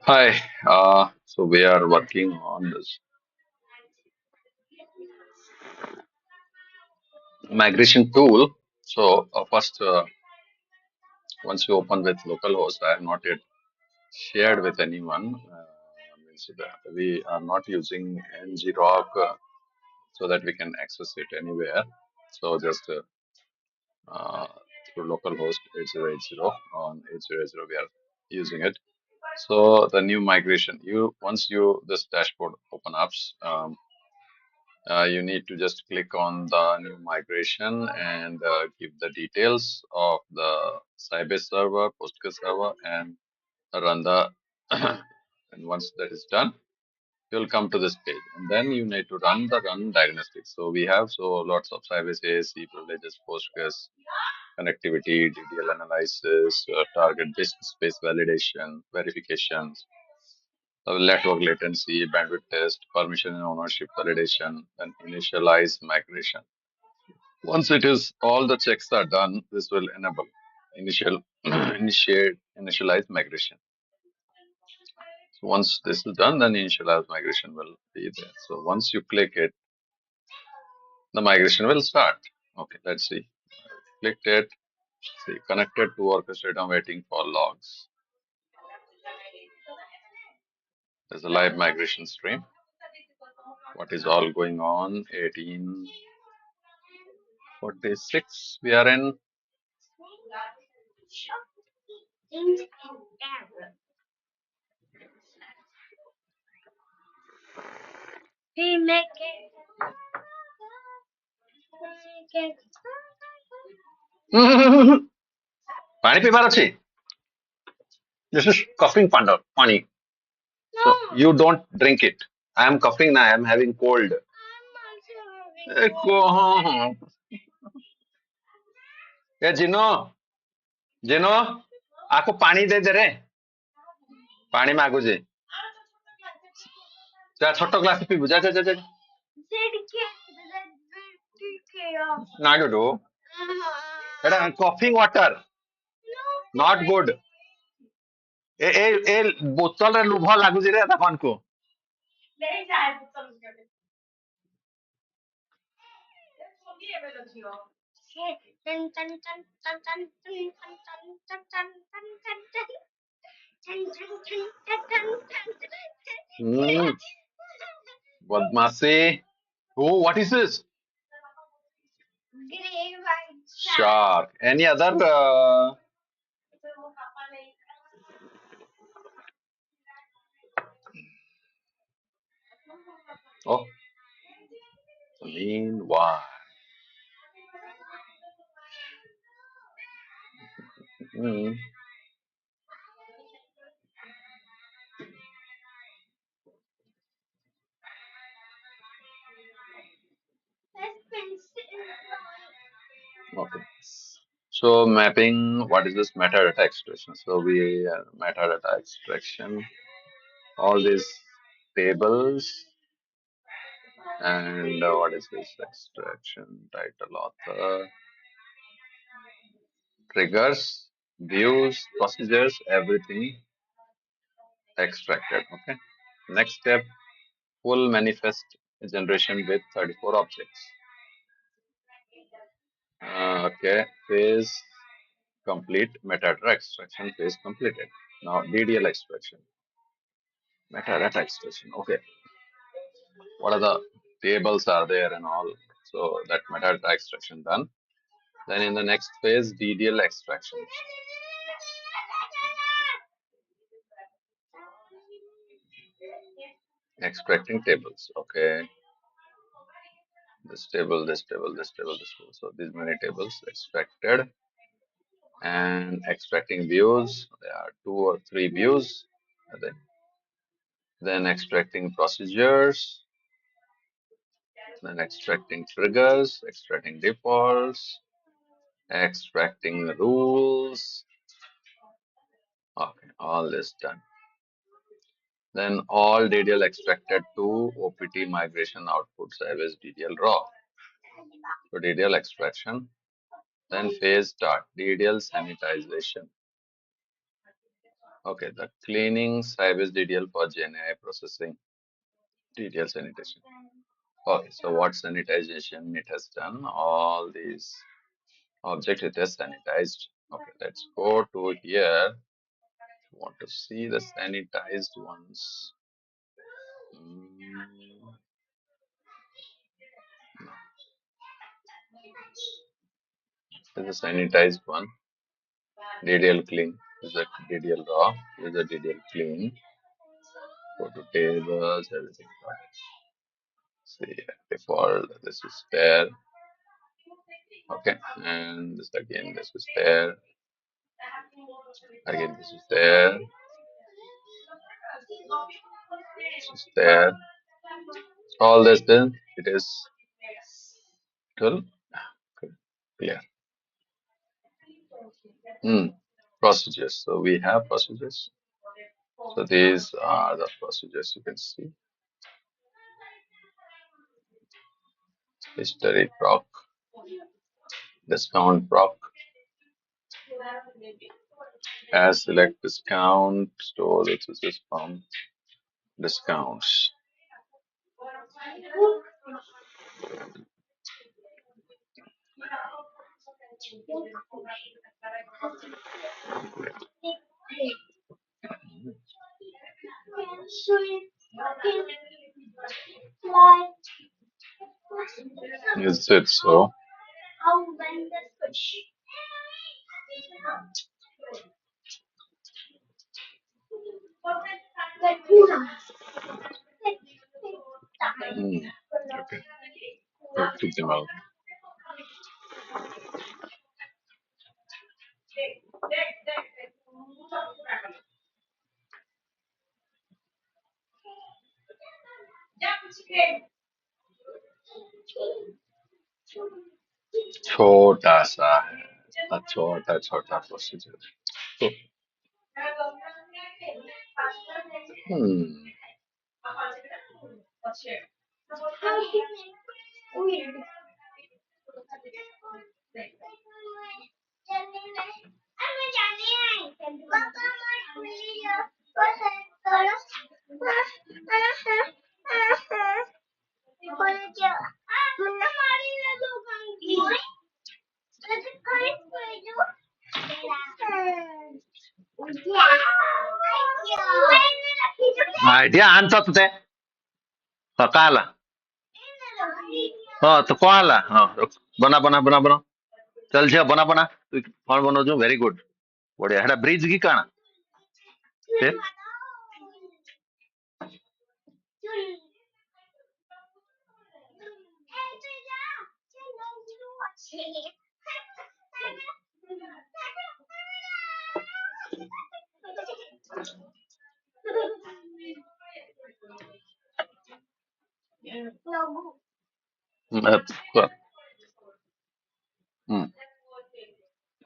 Hi, so we are working on this migration tool. So first, once you open with localhost, I have not yet shared with anyone. Means that we are not using ngrok so that we can access it anywhere. So just uh, through localhost 8080 on 8080 we are using it. So the new migration, you once you this dashboard open up. You need to just click on the new migration and give the details of the Sybase server, Postgres server, and run the. And once that is done, you'll come to this page, and then you need to run the run diagnostics. So we have lots of Sybase ASC privileges, Postgres connectivity, DDL analysis, target disk space validation, verifications, network latency, bandwidth test, permission and ownership validation, and initialize migration. Once it is all the checks are done, this will enable initial initialize migration. So once this is done, then initialize migration will be there. So once you click it, the migration will start. Okay, let's see. Clicked it. See, connected to orchestrate. I'm waiting for logs. There's a live migration stream. What is all going on? 1846. We are in. ପାଣି ପିଇବାର ଅଛି this is coughing panda pani so you don't drink it I am coughing now I am having cold ए जिनो जिनो आको पानी दे दे रे पानी मागुचे जा छोट ग्लास पीबू जा जा जा जा ना do Etah coughing water not good ए ए ए बोतल रे लुभ लागुची रे तखन को बदमाशी oh what is this shark any other oh meanwhile mm. Okay. So mapping, what is this metadata extraction? So we metadata extraction, all these tables, and what is this extraction? Title, author, triggers, views, procedures, everything extracted. Okay. Next step, full manifest generation with 34 objects. Okay, phase complete, metadata extraction phase completed. Now DDL extraction, metadata extraction. Okay, what are the tables are there and all. So that metadata extraction done. Then in the next phase, DDL extraction. Extracting tables. Okay, this table, this table, this table, this table. So these many tables extracted and extracting views. There are 2 or 3 views. And then extracting procedures, then extracting triggers, extracting defaults, extracting rules. Okay, all this done. Then all DDL extracted to OPT migration output service DDL raw. So DDL extraction. Then phase start, DDL sanitization. Okay, the cleaning Sybase DDL for GenAI processing DDL sanitation. Okay, so what sanitization it has done? All these objects it has sanitized. Okay, let's go to here. Want to see the sanitized ones? Mm, this is a sanitized one. DDL clean. This is a DDL raw. This is a DDL clean. Go to tables, everything. See, default. This is there. Okay, and this again. This is there. Again, this is there. This is there. All this then it is still clear. Hmm. Procedures. So we have procedures. So these are the procedures you can see. History proc, discount proc, as select discount, store this is from discounts. Is it so? Hmm. Okay. Took them out. छोटा सा है छोटा छोटा procedure तो hmm. Idea आणतात ते काला हाँ तो कोला हाँ बना बना बना बना चल झे बना बना तू कौन बनो जो वेरी गुड बढ़िया हेडा ब्रिज की काना ते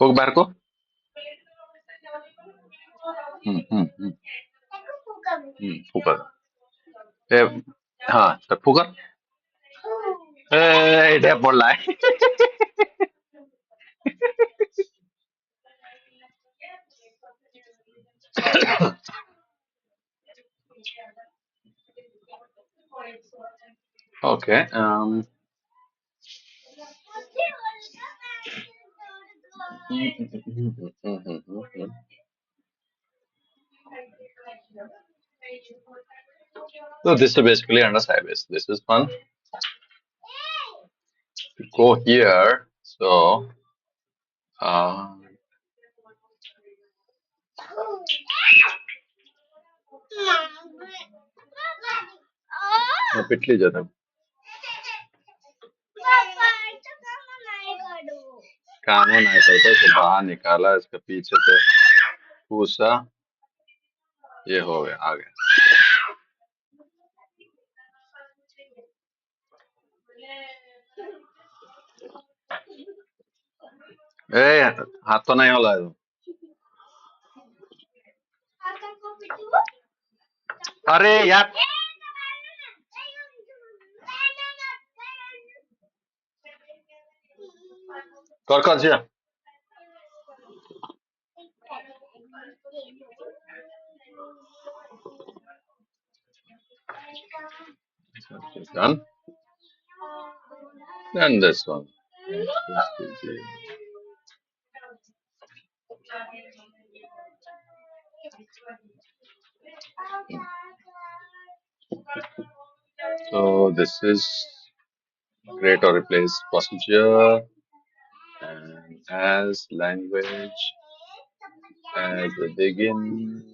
कोक बार को फूका ए हाँ तो फूका ए इधर बोल रहा है okay so this is basically under Sybase. This is fun. Go here. So पिटली जाता काम नहीं करता तो बाहर निकाला इसके पीछे से पूछा ये हो गया आ गया ए हाथ तो नहीं होला अरे यार कर कर It's done. Then this one. So this is create or replace procedure and as language as we begin.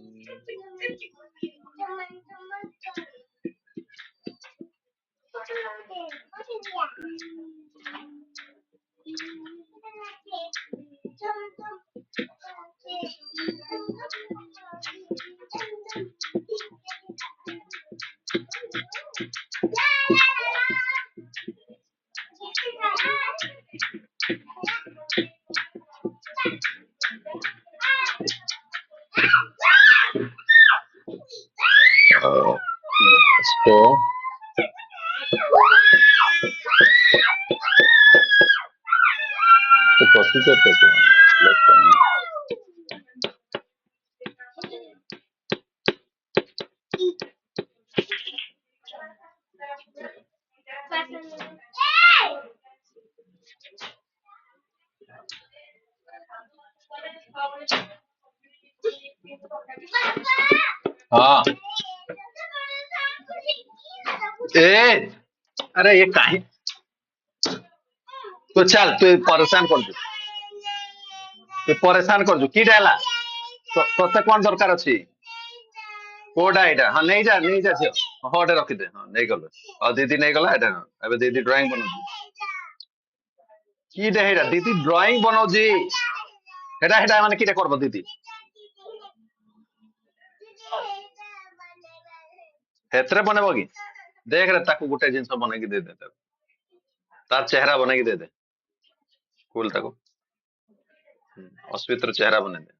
So the procedure कैसे होना है? Let's हाँ ए अरे ये काहे तो चल तू परेशान कर दू तू परेशान कर दू की डाला तो तोते कौन दरकार अछि कोडा एटा हां नहीं जा झियो होटे रखी दे हां नहीं गलो और दीदी नहीं गला एटा एबे दीदी ड्राइंग बनो की दे हेरा दीदी ड्राइंग बनो जी हेटा हेटा माने की करबो दीदी हेतरे बनेबो की देख रे ताको गुटे जिंस बने की दे दे तार चेहरा बने की दे दे कूल ताको अस्मित्र चेहरा बने दे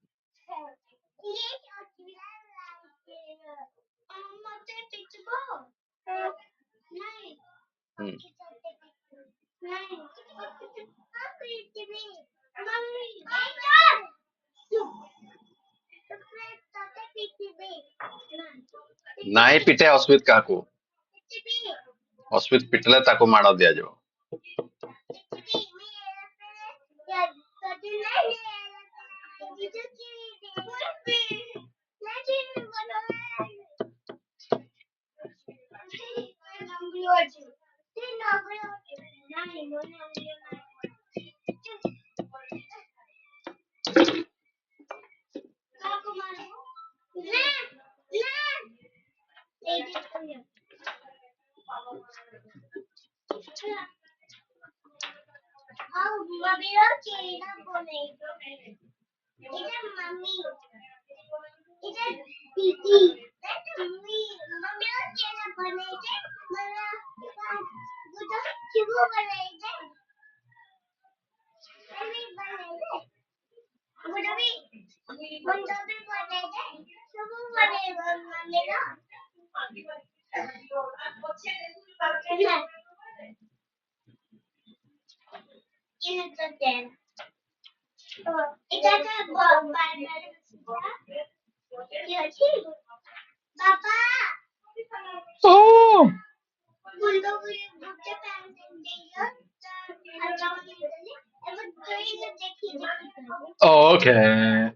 नाई पिटे अस्मित काको अस्मित पिटले ताको माड़ दिया जाओ Oh, okay.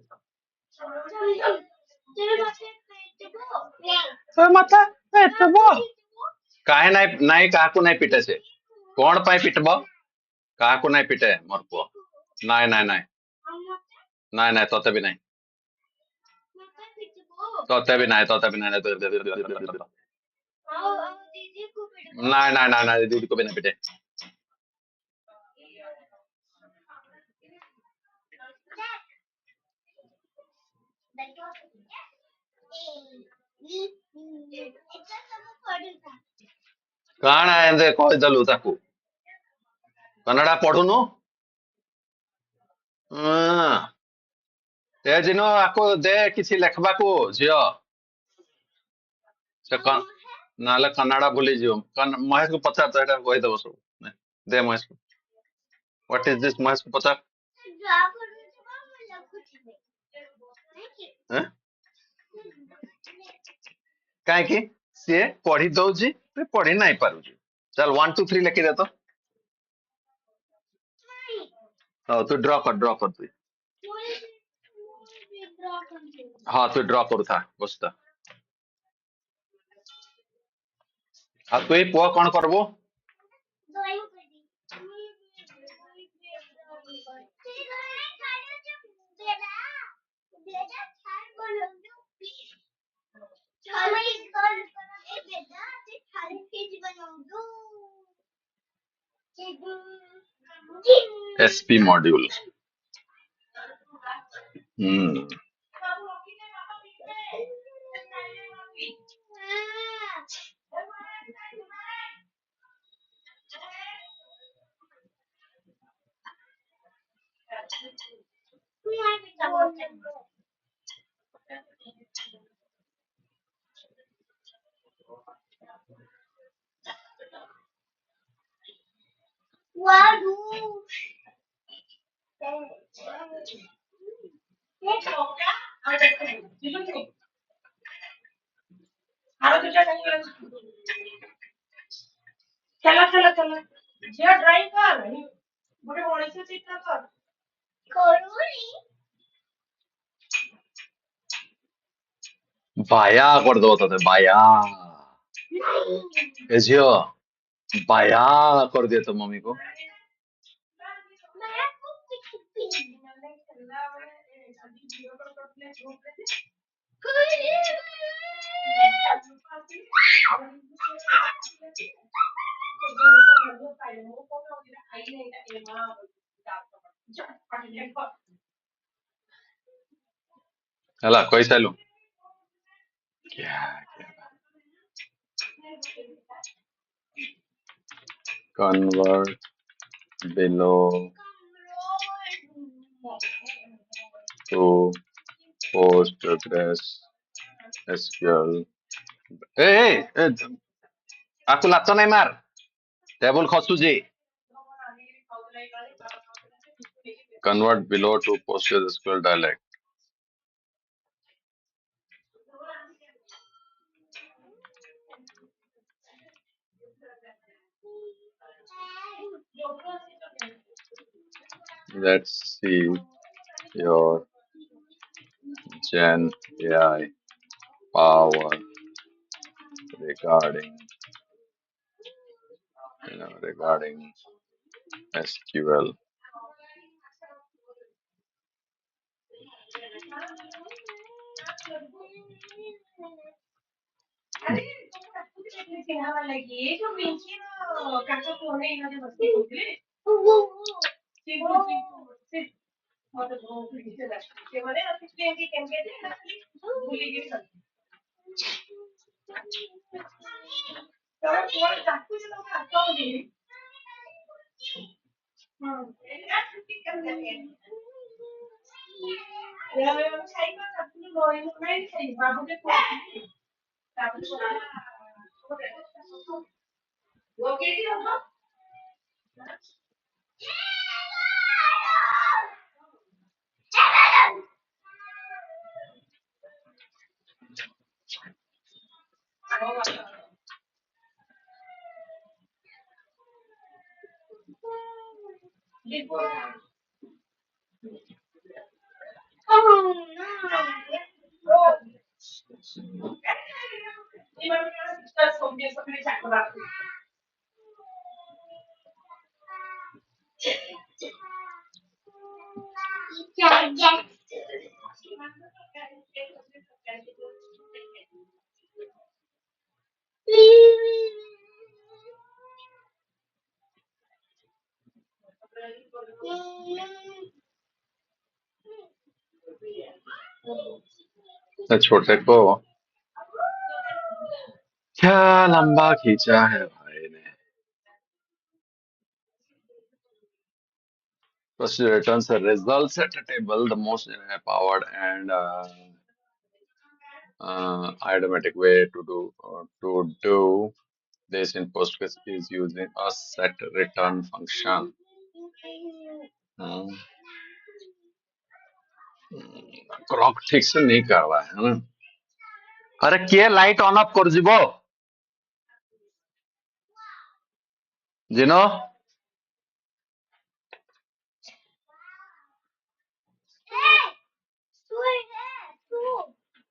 मत पेटबो काहे नहीं काकू नहीं पिटे से कौन पाई पिटबो काकू नहीं पिटे मोर पुओ नहीं तोते भी नहीं नहीं दीदी को भी नहीं पिटे काण एंदे कहदलु ताकू कन्नड़ा पढ़ुनु ए जिनो आको दे किसी लेखबा को झियो से नाले कन्नड़ा भूली जियो महेश को पचार तो एटा कहि देबो सब दे महेश को व्हाट इज दिस महेश को पचार हैं कहीं सी पढ़ी दौजी तु पढ़ी नहीं पारुजी चल 1 2 3 लिखी दे तो हाँ तू ड्रॉ कर तू हाँ तू ड्रॉ करू था बसता हाँ तु पुआ कौन करबो एसपी मॉड्यूल हम्म बाया कर दो तो बाया ए झियो बाया कर दिया तो मम्मी को हला कोई सालू क्या convert below to Postgres SQL ए आकु लाच नहीं मार table खसुजी convert below to Postgres SQL dialect let's see your Gen AI power regarding regarding SQL छोटे को क्या लंबा खींचा है भाई ने Procedure returns a results at a table, the most powered and automatic way to do this in Postgres is using a set return function. क्रॉक ठीक से नहीं कर रहा है ना अरे किए लाइट ऑन ऑफ कर जीवो जिनो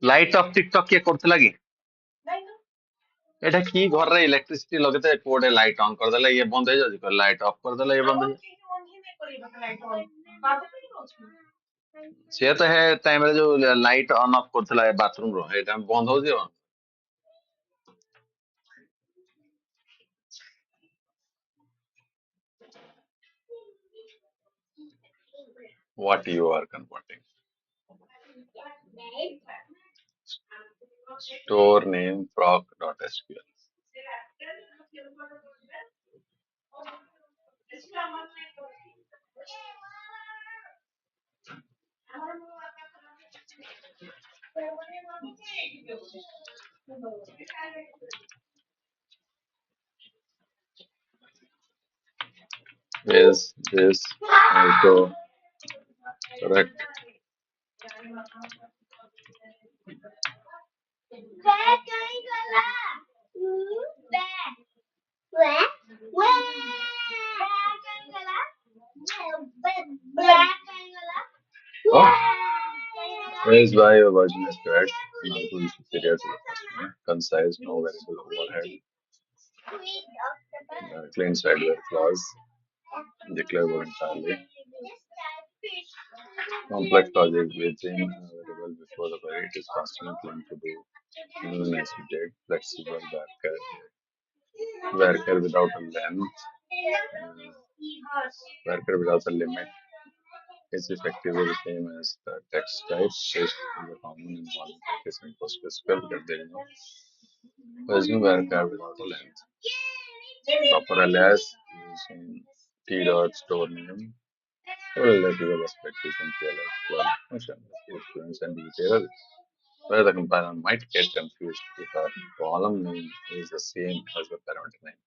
लाइट ऑफ टिकटॉक किए करथला कि एटा की घर रे इलेक्ट्रिसिटी लगते कोडे लाइट ऑन कर देला ये बंद हो जाई लाइट ऑफ कर देला ये बंद हो से तो है टाइम रे जो लाइट ऑन ऑफ करथला बाथरूम रो ए टाइम बंद हो जियो what you are converting store name proc.sql is this also correct oh is why your version is correct no to is superior to the first one concise no variable overhead clean side where clause declarable entirely complex logic within a variable before the query it is constantly linked to the new nested flexible varchar without a length varchar without a limit is effectively the same as the text type. Text is a common in modern practice in PostgreSQL because there is no version varchar without a length. Proper alias using t dot store name. Well, alias is a perspective from TLS for function with students and detail where the compiler might get confused if a column name is the same as the parameter name.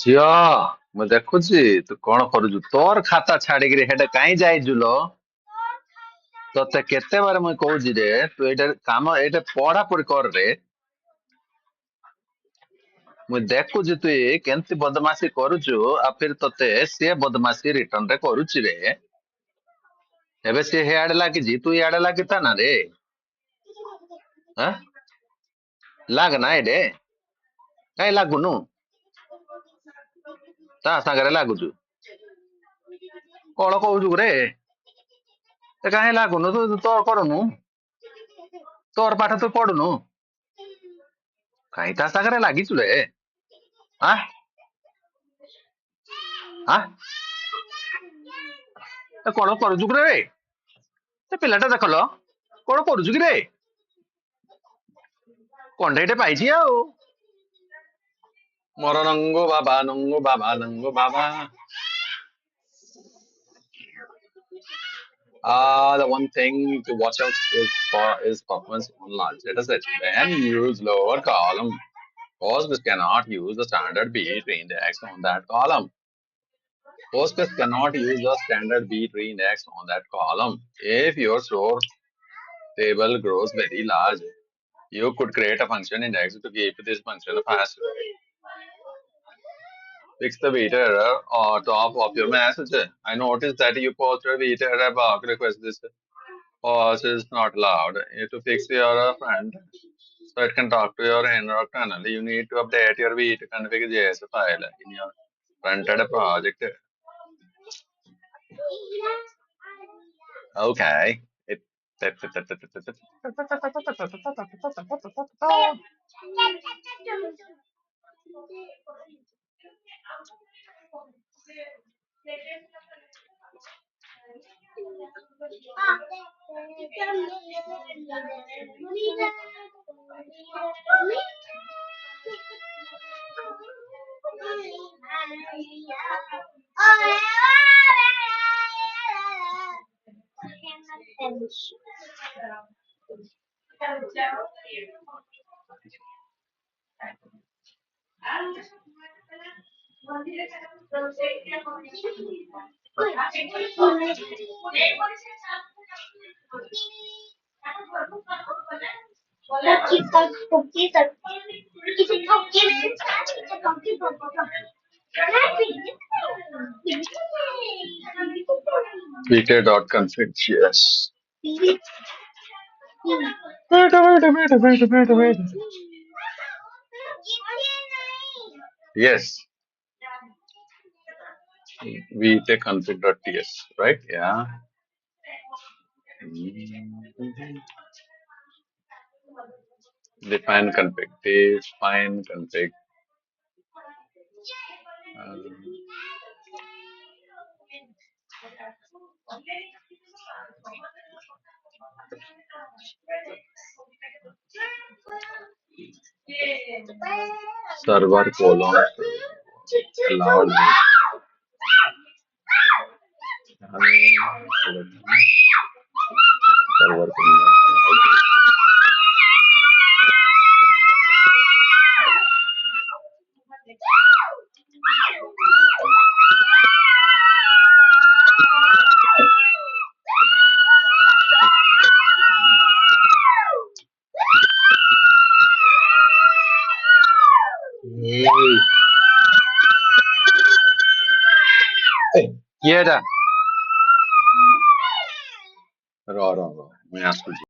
ଝିଅ ମୁଁ ଦେଖୁଛି ତୁ କଣ କରୁଛୁ ତୋର ଖାତା ଛାଡିକିରି ହେଟା କାଇଁ ଯାଇଛୁ ଲୋ ତତେ କେତେବାର ମୁଁ କହୁଛି ରେ ତୁ ଏଇଟା କାମ ଏଇଟା ପଢାପଢି କର ରେ ମୁଁ ଦେଖୁଛି ତୁ କେମିତି ବଦମାସି କରୁଛୁ ଆଉ ଫିର ତତେ ସିଏ ବଦମାସି ରିଟର୍ନ ରେ କରୁଛି ରେ ଏବେ ସିଏ ହିଆଡେ ଲାଗିଛି ତୁ ଇଆଡେ ଲାଗିତା ନା ରେ ଲାଗ ନା ଏଇଟେ କାଇଁ ଲାଗୁନୁ ତା ସାଙ୍ଗରେ ଲାଗୁଛୁ କଣ କହୁଛୁ ରେ କାହିଁ ଲାଗୁନୁ ତୁ ତ କରୁନୁ ତୋର ପାଠ ତୁ ପଢୁନୁ କାହିଁ ତା ସାଙ୍ଗରେ ଲାଗିଛୁ ରେ କଣ କରୁଛୁ ରେ ସେ ପିଲାଟା ଦେଖଲ କଣ କରୁଛୁ କି ରେ କଣ୍ଢେଇଟେ ପାଇଛି ଆଉ ମୋର ନଙ୍ଗୁ ବାବା ନଙ୍ଗୁ ବାବା ନଙ୍ଗୁ ବାବା the one thing to watch out is performance on large dataset. When you use lower column, Postgres cannot use the standard B tree index on that column. Postgres cannot use the standard B tree index on that column. If your store table grows very large, you could create a function index to keep this function fast. Fix the beta error or top of your message. I noticed that you posted a beta error bug request this pause is not allowed. To fix your front so it can talk to your inner tunnel, you need to update your beta config.js file in your fronted project. Okay. pk.config, yes. Wait. Yes, we take config.ts, right? Yeah. Define config. Define config. Server colon allowed server colon. Hey, yeah, raw. मैं ask you.